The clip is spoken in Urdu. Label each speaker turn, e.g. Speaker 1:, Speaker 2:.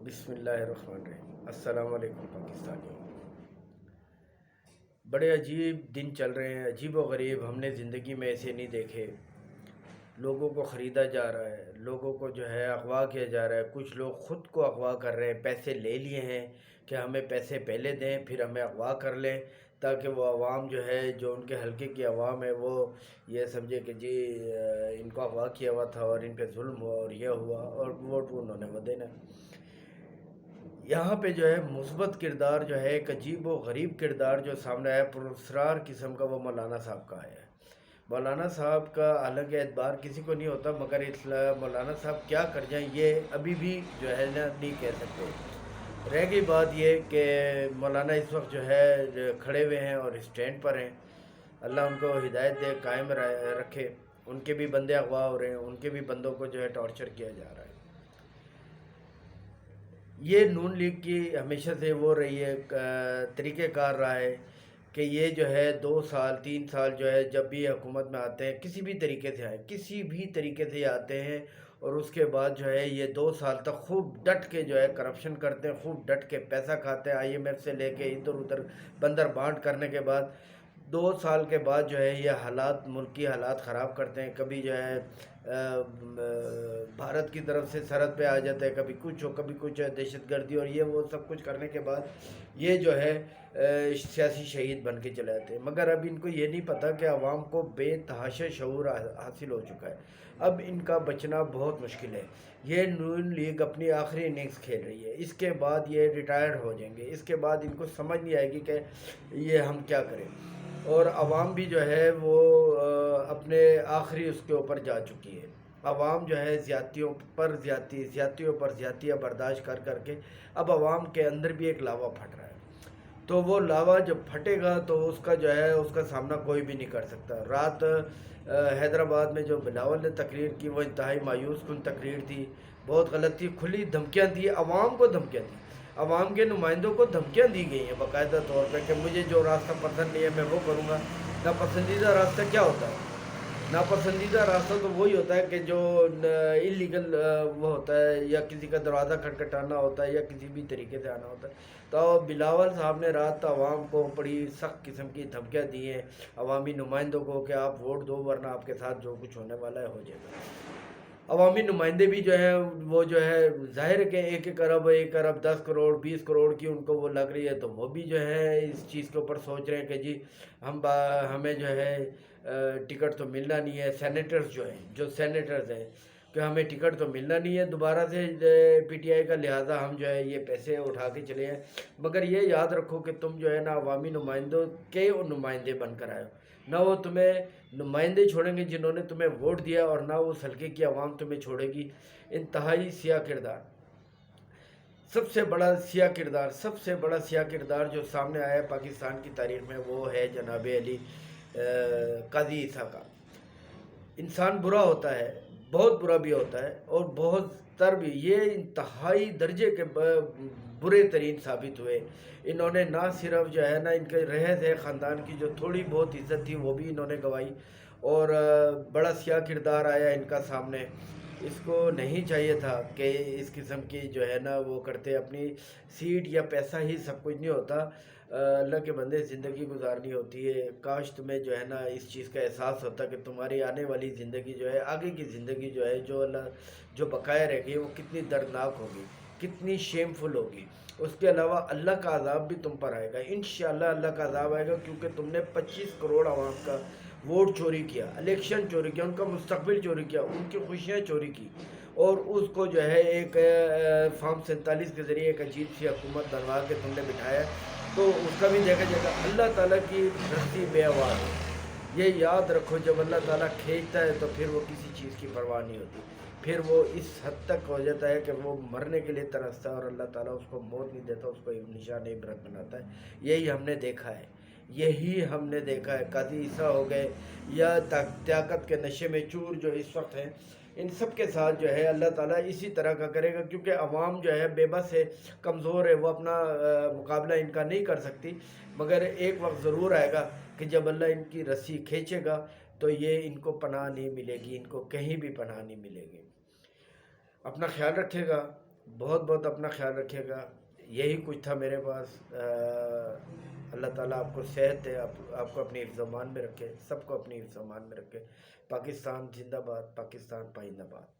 Speaker 1: بسم اللہ الرحمن الرحیم۔ السلام علیکم پاکستانیوں۔ بڑے عجیب دن چل رہے ہیں، عجیب و غریب، ہم نے زندگی میں ایسے نہیں دیکھے۔ لوگوں کو خریدا جا رہا ہے، لوگوں کو جو ہے اغوا کیا جا رہا ہے، کچھ لوگ خود کو اغوا کر رہے ہیں، پیسے لے لیے ہیں کہ ہمیں پیسے پہلے دیں پھر ہمیں اغوا کر لیں، تاکہ وہ عوام جو ہے، جو ان کے حلقے کی عوام ہے، وہ یہ سمجھے کہ جی ان کو اغوا کیا ہوا تھا اور ان پہ ظلم ہوا اور یہ ہوا، اور ووٹ انہوں نے وہ دینا۔ یہاں پہ جو ہے مثبت کردار جو ہے، ایک عجیب و غریب کردار جو سامنے آیا، پراسرار قسم کا، وہ مولانا صاحب کا آیا ہے۔ مولانا صاحب کا حالانکہ اعتبار کسی کو نہیں ہوتا، مگر مولانا صاحب کیا کر جائیں یہ ابھی بھی جو ہے نا نہیں کہہ سکتے۔ رہ گئی بات یہ کہ مولانا اس وقت جو ہے کھڑے ہوئے ہیں اور اسٹینڈ پر ہیں۔ اللہ ان کو ہدایت دے، قائم رکھے۔ ان کے بھی بندے اغوا ہو رہے ہیں، ان کے بھی بندوں کو جو ہے ٹارچر کیا جا رہا ہے۔ یہ نون لیگ کی ہمیشہ سے وہ رہی ہے، طریقہ کار رہا ہے کہ یہ جو ہے 2 سال 3 سال جو ہے جب بھی حکومت میں آتے ہیں، کسی بھی طریقے سے آئیں، کسی بھی طریقے سے یہ آتے ہیں، اور اس کے بعد جو ہے یہ 2 سال تک خوب ڈٹ کے جو ہے کرپشن کرتے ہیں، خوب ڈٹ کے پیسہ کھاتے ہیں، IMF سے لے کے ادھر ادھر بندر بانٹ کرنے کے بعد 2 سال کے بعد جو ہے یہ حالات، ملکی حالات خراب کرتے ہیں۔ کبھی جو ہے بھارت کی طرف سے سرحد پہ آ جاتا ہے، کبھی کچھ ہو، کبھی کچھ ہے، دہشت گردی اور یہ وہ سب کچھ کرنے کے بعد یہ جو ہے سیاسی شہید بن کے چلے جاتے ہیں۔ مگر اب ان کو یہ نہیں پتہ کہ عوام کو بے تحاشا شعور حاصل ہو چکا ہے، اب ان کا بچنا بہت مشکل ہے۔ یہ نون لیگ اپنی آخری اننگز کھیل رہی ہے، اس کے بعد یہ ریٹائرڈ ہو جائیں گے، اس کے بعد ان کو سمجھ نہیں آئے گی کہ یہ ہم کیا کریں، اور عوام بھی جو ہے وہ اپنے آخری اس کے اوپر جا چکی ہے۔ عوام جو ہے زیادتیوں پر زیادتی، زیادتیوں پر زیادتیاں برداشت کر کر کے اب عوام کے اندر بھی ایک لاوا پھٹ رہا ہے، تو وہ لاوا جب پھٹے گا تو اس کا جو ہے اس کا سامنا کوئی بھی نہیں کر سکتا۔ رات حیدرآباد میں جو بلاول نے تقریر کی، وہ انتہائی مایوس کن تقریر تھی، بہت غلط تھی، کھلی دھمکیاں دی، عوام کو دھمکیاں دی، عوام کے نمائندوں کو دھمکیاں دی گئی ہیں باقاعدہ طور پہ کہ مجھے جو راستہ پسند نہیں ہے میں وہ کروں گا۔ ناپسندیدہ راستہ کیا ہوتا ہے؟ ناپسندیدہ راستہ تو وہی ہوتا ہے کہ جو اللیگل وہ ہوتا ہے، یا کسی کا دروازہ کھٹکھٹانا ہوتا ہے، یا کسی بھی طریقے سے آنا ہوتا ہے۔ تو بلاول صاحب نے رات عوام کو بڑی سخت قسم کی دھمکیاں دی ہیں، عوامی نمائندوں کو، کہ آپ ووٹ دو ورنہ آپ کے ساتھ جو کچھ ہونے والا ہے ہو جائے گا۔ عوامی نمائندے بھی جو ہیں وہ جو ہے ظاہر ہے کہ 1 ارب 10 کروڑ 20 کروڑ کی ان کو وہ لگ رہی ہے، تو وہ بھی جو ہے اس چیز کے اوپر سوچ رہے ہیں کہ جی ہمیں جو ہے ٹکٹ تو ملنا نہیں ہے۔ سینیٹرز جو ہیں، جو سینیٹرز ہیں، کہ ہمیں ٹکٹ تو ملنا نہیں ہے دوبارہ سے PTI کا، لہٰذا ہم جو ہے یہ پیسے اٹھا کے چلے ہیں۔ مگر یہ یاد رکھو کہ تم جو ہے نا عوامی نمائندوں کے نمائندے بن کر آئے ہو، نہ وہ تمہیں نمائندے چھوڑیں گے جنہوں نے تمہیں ووٹ دیا، اور نہ اس حلقے کی عوام تمہیں چھوڑے گی۔ انتہائی سیاہ کردار، سب سے بڑا سیاہ کردار، سب سے بڑا سیاہ کردار جو سامنے آیا ہے پاکستان کی تاریخ میں، وہ ہے جناب علی قاضی عیسیٰ کا۔ انسان برا ہوتا ہے، بہت برا بھی ہوتا ہے، اور بہت تر بھی، یہ انتہائی درجے کے برے ترین ثابت ہوئے۔ انہوں نے نہ صرف جو ہے نا ان کے رہز ہے خاندان کی جو تھوڑی بہت عزت تھی وہ بھی انہوں نے گوائی، اور بڑا سیاہ کردار آیا ان کا سامنے۔ اس کو نہیں چاہیے تھا کہ اس قسم کی جو ہے نا وہ کرتے، اپنی سیٹ یا پیسہ ہی سب کچھ نہیں ہوتا، اللہ کے بندے زندگی گزارنی ہوتی ہے۔ کاش تمہیں جو ہے نا اس چیز کا احساس ہوتا کہ تمہاری آنے والی زندگی جو ہے، آگے کی زندگی جو ہے، جو بقایا رہ گئی، وہ کتنی دردناک ہوگی، کتنی شیمفل ہوگی۔ اس کے علاوہ اللہ کا عذاب بھی تم پر آئے گا، انشاءاللہ اللہ کا عذاب آئے گا، کیونکہ تم نے 25 کروڑ عوام کا ووٹ چوری کیا، الیکشن چوری کیا، ان کا مستقبل چوری کیا، ان کی خوشیاں چوری کی، اور اس کو جو ہے ایک فارم 47 کے ذریعے ایک عجیب سی حکومت بنوا کے تم نے بٹھایا، تو اس کا بھی دیکھا جائے گا۔ اللہ تعالیٰ کی رسی بے آواز ہے، یہ یاد رکھو، جب اللہ تعالیٰ کھینچتا ہے تو پھر وہ کسی چیز کی پرواہ نہیں ہوتی، پھر وہ اس حد تک ہو جاتا ہے کہ وہ مرنے کے لیے ترستا ہے، اور اللہ تعالیٰ اس کو موت نہیں دیتا، اس کو نشان عبرت بناتا ہے۔ یہی ہم نے دیکھا ہے، یہی ہم نے دیکھا ہے۔ قاضی عیسیٰ ہو گئے، یا طاقت کے نشے میں چور جو اس وقت ہیں، ان سب کے ساتھ جو ہے اللہ تعالیٰ اسی طرح کا کرے گا، کیونکہ عوام جو ہے بے بس ہے، کمزور ہے، وہ اپنا مقابلہ ان کا نہیں کر سکتی۔ مگر ایک وقت ضرور آئے گا کہ جب اللہ ان کی رسی کھینچے گا تو یہ ان کو پناہ نہیں ملے گی، ان کو کہیں بھی پناہ نہیں ملے گی۔ اپنا خیال رکھے گا، بہت بہت اپنا خیال رکھیے گا. یہی کچھ تھا میرے پاس. اللہ تعالیٰ آپ کو صحت دے, آپ کو اپنی حفظ و امان میں رکھے, سب کو اپنی حفظ و امان میں رکھے. پاکستان زندہ باد, پاکستان پائندہ باد.